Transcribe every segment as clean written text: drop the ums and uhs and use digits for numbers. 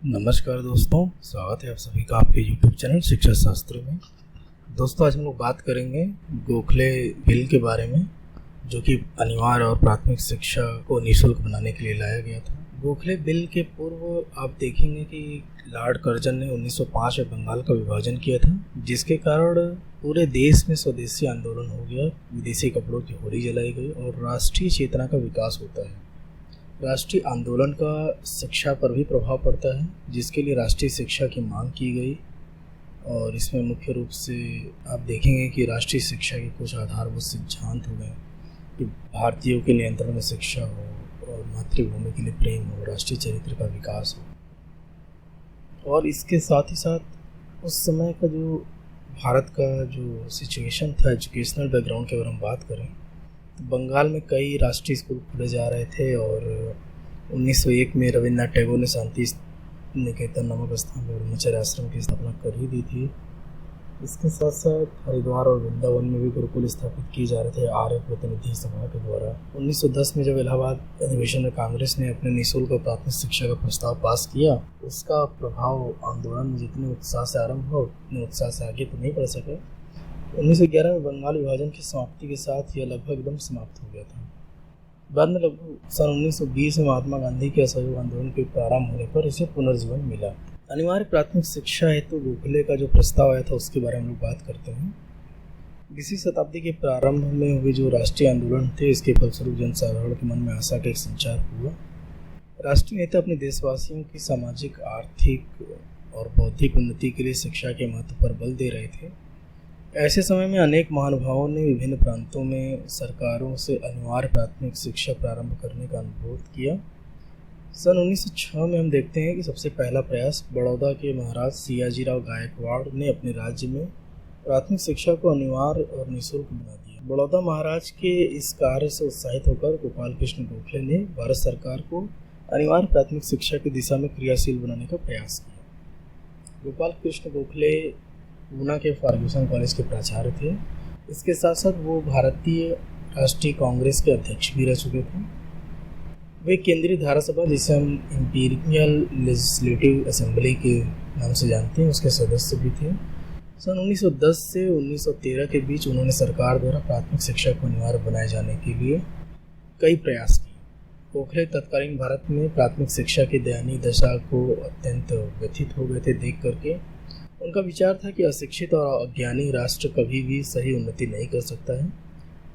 नमस्कार दोस्तों, स्वागत है आप सभी का आपके YouTube चैनल शिक्षा शास्त्र में। दोस्तों, आज हम लोग बात करेंगे गोखले बिल के बारे में, जो कि अनिवार्य और प्राथमिक शिक्षा को निःशुल्क बनाने के लिए लाया गया था। गोखले बिल के पूर्व आप देखेंगे कि लॉर्ड कर्जन ने 1905 में बंगाल का विभाजन किया था, जिसके कारण पूरे देश में स्वदेशी आंदोलन हो गया, विदेशी कपड़ों की होली जलाई गई और राष्ट्रीय चेतना का विकास होता है। राष्ट्रीय आंदोलन का शिक्षा पर भी प्रभाव पड़ता है, जिसके लिए राष्ट्रीय शिक्षा की मांग की गई और इसमें मुख्य रूप से आप देखेंगे कि राष्ट्रीय शिक्षा के कुछ आधारभूत सिद्धांत हो गए कि भारतीयों के नियंत्रण में शिक्षा हो और मातृभूमि के लिए प्रेम हो, राष्ट्रीय चरित्र का विकास हो। और इसके साथ ही साथ उस समय का जो भारत का जो सिचुएशन था, एजुकेशनल बैकग्राउंड की अगर हम बात करें तो बंगाल में कई राष्ट्रीय स्कूल खुले जा रहे थे और 1901 में रविन्द्रनाथ टैगोर ने शांति निकेतन नामक स्थान में ब्रह्मचर्य आश्रम की स्थापना कर ही दी थी। इसके साथ साथ हरिद्वार और वृंदावन में भी गुरुकुल स्थापित किए जा रहे थे आर्य प्रतिनिधि सभा के द्वारा। 1910 में जब इलाहाबाद अधिवेशन में कांग्रेस ने अपने निःशुल्क प्राथमिक शिक्षा का प्रस्ताव पास किया, उसका प्रभाव आंदोलन में जितने उत्साह से आरंभ हुआ उतने उत्साह से आगे तो नहीं बढ़ सके। 1911 में बंगाल विभाजन की समाप्ति के साथ यह लगभग एकदम समाप्त हो गया था। बाद में लगभग सन 1920 में महात्मा गांधी के असहयोग आंदोलन के प्रारंभ होने पर इसे पुनर्जीवन मिला। अनिवार्य प्राथमिक शिक्षा हेतु गोखले का जो प्रस्ताव आया था उसके बारे में हम लोग बात करते हैं। 20वीं शताब्दी के प्रारंभ में हुए जो राष्ट्रीय आंदोलन थे, इसके फलस्वरूप जनसाधारण के मन में आशा का एक संचार हुआ। राष्ट्रीय नेता अपने देशवासियों की सामाजिक, आर्थिक और बौद्धिक उन्नति के लिए शिक्षा के महत्व पर बल दे रहे थे। ऐसे समय में अनेक महानुभावों ने विभिन्न प्रांतों में सरकारों से अनिवार्य प्राथमिक शिक्षा प्रारंभ करने का अनुरोध किया। सन 1906 में हम देखते हैं कि सबसे पहला प्रयास बड़ौदा के महाराज सियाजीराव गायकवाड़ ने अपने राज्य में प्राथमिक शिक्षा को अनिवार्य और निःशुल्क बना दिया। बड़ौदा महाराज के इस कार्य से उत्साहित होकर गोपाल कृष्ण गोखले ने भारत सरकार को अनिवार्य प्राथमिक शिक्षा की दिशा में क्रियाशील बनाने का प्रयास किया। गोपाल कृष्ण गोखले पूना के फर्ग्यूसन कॉलेज के प्राचार्य थे। इसके साथ साथ वो भारतीय राष्ट्रीय कांग्रेस के अध्यक्ष भी रह चुके थे। वे केंद्रीय धारा सभा, जिसे हम इंपीरियल लेजिस्लेटिव असेंबली के नाम से जानते हैं, उसके सदस्य भी थे। सन 1910 से 1913 के बीच उन्होंने सरकार द्वारा प्राथमिक शिक्षा को अनिवार्य बनाए जाने के लिए कई प्रयास किए। गोखले तत्कालीन भारत में प्राथमिक शिक्षा की दयनीय दशा को अत्यंत व्यथित हो गए थे देख करके। उनका विचार था कि अशिक्षित और अज्ञानी राष्ट्र कभी भी सही उन्नति नहीं कर सकता है,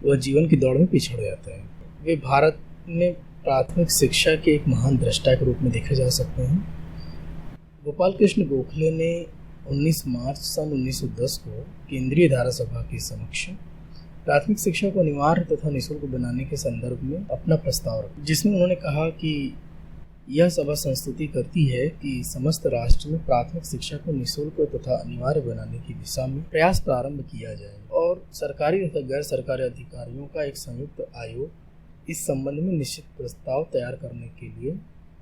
वह जीवन की दौड़ में पिछड़ जाता है। वे भारत में प्राथमिक शिक्षा के एक महान दृष्टा के रूप में देखे जा सकते हैं। गोपाल कृष्ण गोखले ने 19 मार्च सन 1910 को केंद्रीय धारा सभा के समक्ष प्राथमिक शिक्षा को अनिवार्य तथा निःशुल्क बनाने के संदर्भ में अपना प्रस्ताव रखा, जिसमें उन्होंने कहा कि यह सभा संस्तुति करती है कि समस्त राष्ट्र में प्राथमिक शिक्षा को निःशुल्क तथा अनिवार्य बनाने की दिशा में प्रयास प्रारंभ किया जाए और सरकारी तथा गैर सरकारी अधिकारियों का एक संयुक्त आयोग इस संबंध में निश्चित प्रस्ताव तैयार करने के लिए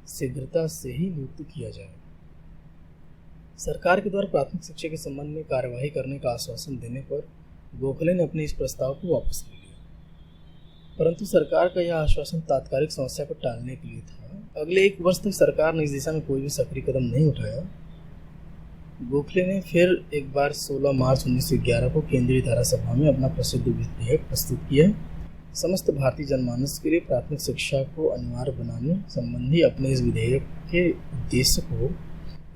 शीघ्रता से ही नियुक्त किया जाए। सरकार के द्वारा प्राथमिक शिक्षा के संबंध में कार्यवाही करने का आश्वासन देने पर गोखले ने अपने इस प्रस्ताव को वापस ले लिया, परंतु सरकार का यह आश्वासन तात्कालिक समस्या को टालने के लिए था। अगले 1 वर्ष तक सरकार ने इस दिशा में कोई भी सक्रिय कदम नहीं उठाया। गोखले ने फिर एक बार 16 मार्च 1911 को केंद्रीय धारा सभा में अपना प्रसिद्ध विधेयक प्रस्तुत किया। समस्त भारतीय जनमानस के लिए प्राथमिक शिक्षा को अनिवार्य बनाने संबंधी अपने इस विधेयक के उद्देश्य को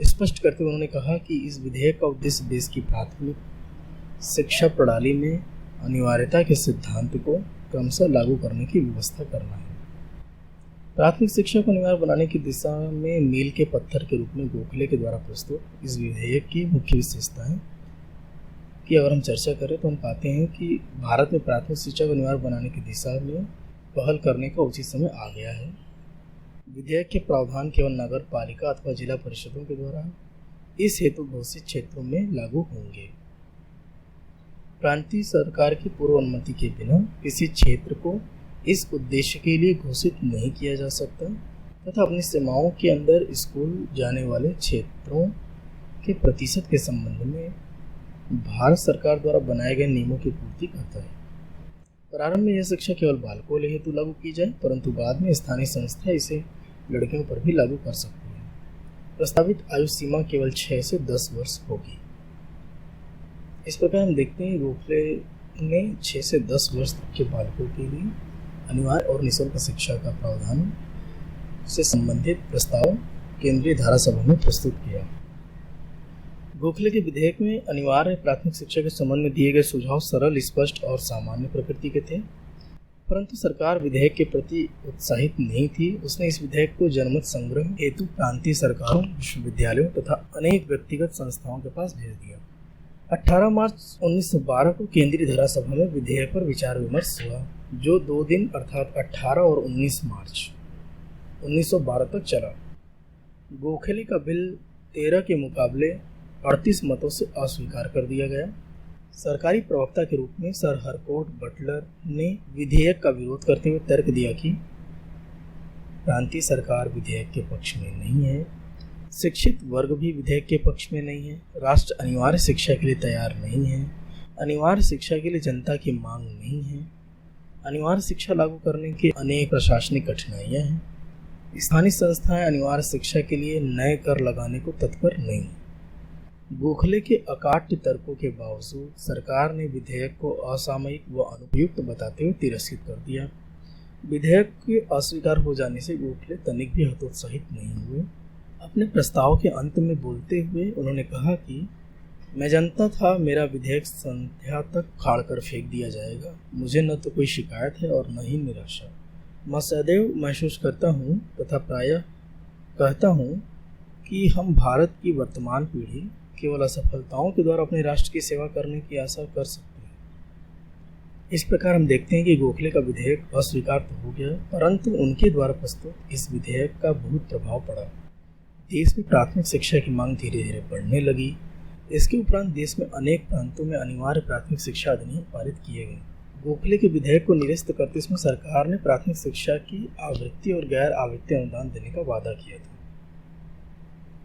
स्पष्ट करते हुए उन्होंने कहा कि इस विधेयक का उद्देश्य देश की प्राथमिक शिक्षा प्रणाली में अनिवार्यता के सिद्धांत को क्रमशः लागू करने की व्यवस्था करना है। प्राथमिक शिक्षा को अनिवार्य बनाने की दिशा में मील के पत्थर के रूप में गोखले के द्वारा प्रस्तुत इस विधेयक की मुख्य विशेषताएं की अगर हम चर्चा करें तो हम पाते हैं कि भारत में प्राथमिक शिक्षा को अनिवार्य बनाने की दिशा में पहल करने का उचित समय आ गया है। विधेयक के प्रावधान केवल नगर पालिका अथवा जिला परिषदों के द्वारा इस हेतु घोषित क्षेत्रों में लागू होंगे। प्रांतीय सरकार की पूर्व अनुमति के बिना किसी क्षेत्र को इस उद्देश्य के लिए घोषित नहीं किया जा सकता तथा अपनी सीमाओं के अंदर स्कूल जाने वाले क्षेत्रों के प्रतिशत के संबंध में भारत सरकार द्वारा बनाए गए नियमों की पूर्ति करता है। प्रारंभ में यह शिक्षा केवल बालकों हेतु लागू की जाए, परंतु बाद में स्थानीय संस्था इसे लड़कियों पर भी लागू कर सकती है। प्रस्तावित आयु सीमा केवल 6 से 10 वर्ष होगी। इस प्रकार हम देखते हैं गोखले ने 6 से 10 वर्ष तक के बालकों के लिए अनिवार्य और निःशुल्क शिक्षा का प्रावधान से संबंधित प्रस्ताव केंद्रीय धारा सभा में प्रस्तुत किया। गोखले के विधेयक में अनिवार्य प्राथमिक शिक्षा के संबंध में दिए गए सुझाव सरल, स्पष्ट और सामान्य प्रकृति के थे, परंतु सरकार विधेयक के प्रति उत्साहित नहीं थी। उसने इस विधेयक को जनमत संग्रह हेतु प्रांतीय सरकारों, विश्वविद्यालयों तथा अनेक व्यक्तिगत संस्थाओं के पास भेज दिया। 18 मार्च 1912 को केंद्रीय धारा सभा में विधेयक पर विचार विमर्श हुआ, जो 2 दिन अर्थात 18 और 19 मार्च 1912 तक चला। गोखले का बिल 13 के मुकाबले 38 मतों से अस्वीकार कर दिया गया। सरकारी प्रवक्ता के रूप में सर हरकोर्ट बटलर ने विधेयक का विरोध करते हुए तर्क दिया कि प्रांतीय सरकार विधेयक के पक्ष में नहीं है, शिक्षित वर्ग भी विधेयक के पक्ष में नहीं है, राष्ट्र अनिवार्य शिक्षा के लिए तैयार नहीं है, अनिवार्य शिक्षा के लिए जनता की मांग नहीं है, अनिवार्य शिक्षा लागू करने के अनेक प्रशासनिक कठिनाइयां हैं, स्थानीय संस्थाएं अनिवार्य शिक्षा के लिए नए कर लगाने को तत्पर नहीं है। गोखले के अकाट्य तर्कों के बावजूद सरकार ने विधेयक को असामयिक व अनुपयुक्त बताते हुए तिरस्कृत कर दिया। विधेयक के अस्वीकार हो जाने से गोखले तनिक भी हतोत्साहित नहीं हुए। अपने प्रस्ताव के अंत में बोलते हुए उन्होंने कहा कि मैं जानता था मेरा विधेयक संध्या तक खाड़ कर फेंक दिया जाएगा। मुझे न तो कोई शिकायत है और न ही निराशा। मैं सदैव महसूस करता हूँ तथा प्रायः कहता हूँ कि हम भारत की वर्तमान पीढ़ी केवल असफलताओं के द्वारा अपने राष्ट्र की सेवा करने की आशा कर सकते हैं। इस प्रकार हम देखते हैं कि गोखले का विधेयक अस्वीकार तो हो गया, परंतु उनके द्वारा प्रस्तुत इस विधेयक का बहुत प्रभाव पड़ा। देश में प्राथमिक शिक्षा की मांग धीरे धीरे बढ़ने लगी। इसके उपरांत देश में अनेक प्रांतों में अनिवार्य प्राथमिक शिक्षा अधिनियम पारित किए गए। गोखले के विधेयक को निरस्त करते इसमें सरकार ने प्राथमिक शिक्षा की आवृत्ति और गैर आवृत्ति अनुदान देने का वादा किया था,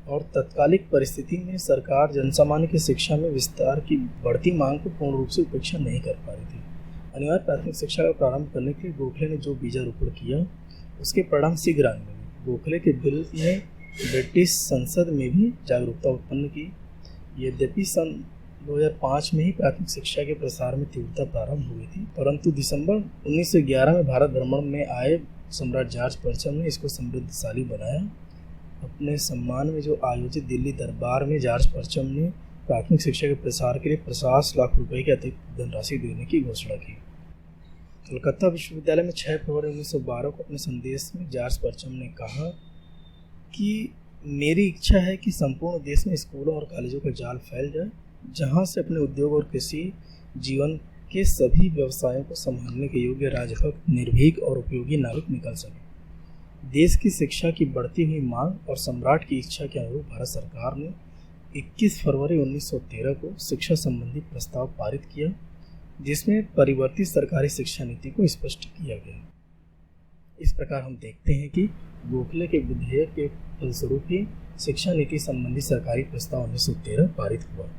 और तत्कालिक परिस्थिति में सरकार जनसामान्य की शिक्षा में विस्तार की बढ़ती मांग को पूर्ण रूप से उपेक्षा नहीं कर पा रही थी। अनिवार्य प्राथमिक शिक्षा का प्रारंभ करने के लिए गोखले ने जो बीजारोपण किया, उसके परिणाम शीघ्र आने लगे। गोखले के बिल ने ब्रिटिश संसद में भी जागरूकता उत्पन्न की। यद्यपि सन 2005 में ही प्राथमिक शिक्षा के प्रसार में तीव्रता प्रारंभ हुई थी, परंतु दिसंबर 1911 में भारत भ्रमण में आए सम्राट जॉर्ज प्रथम ने इसको समृद्धशाली बनाया। अपने सम्मान में जो आयोजित दिल्ली दरबार में जॉर्ज प्रथम ने प्राथमिक शिक्षा के प्रसार के लिए 50 लाख रुपए की अतिरिक्त धनराशि देने की घोषणा की। कलकत्ता विश्वविद्यालय में 6 फरवरी 1912 को अपने संदेश में जॉर्ज प्रथम ने कहा कि मेरी इच्छा है कि संपूर्ण देश में स्कूलों और कॉलेजों का जाल फैल जाए, जहां से अपने उद्योग और कृषि जीवन के सभी व्यवसायों को संभालने के योग्य राजभक्त, निर्भीक और उपयोगी नागरिक निकल सके। देश की शिक्षा की बढ़ती हुई मांग और सम्राट की इच्छा के अनुरूप भारत सरकार ने 21 फरवरी 1913 को शिक्षा संबंधी प्रस्ताव पारित किया, जिसमें परिवर्तित सरकारी शिक्षा नीति को स्पष्ट किया गया। इस प्रकार हम देखते हैं कि गोखले के विधेयक के फलस्वरूप ही शिक्षा नीति संबंधी सरकारी प्रस्ताव 1913 पारित हुआ।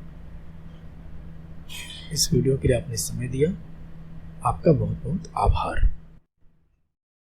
इस वीडियो के लिए आपने समय दिया, आपका बहुत बहुत आभार।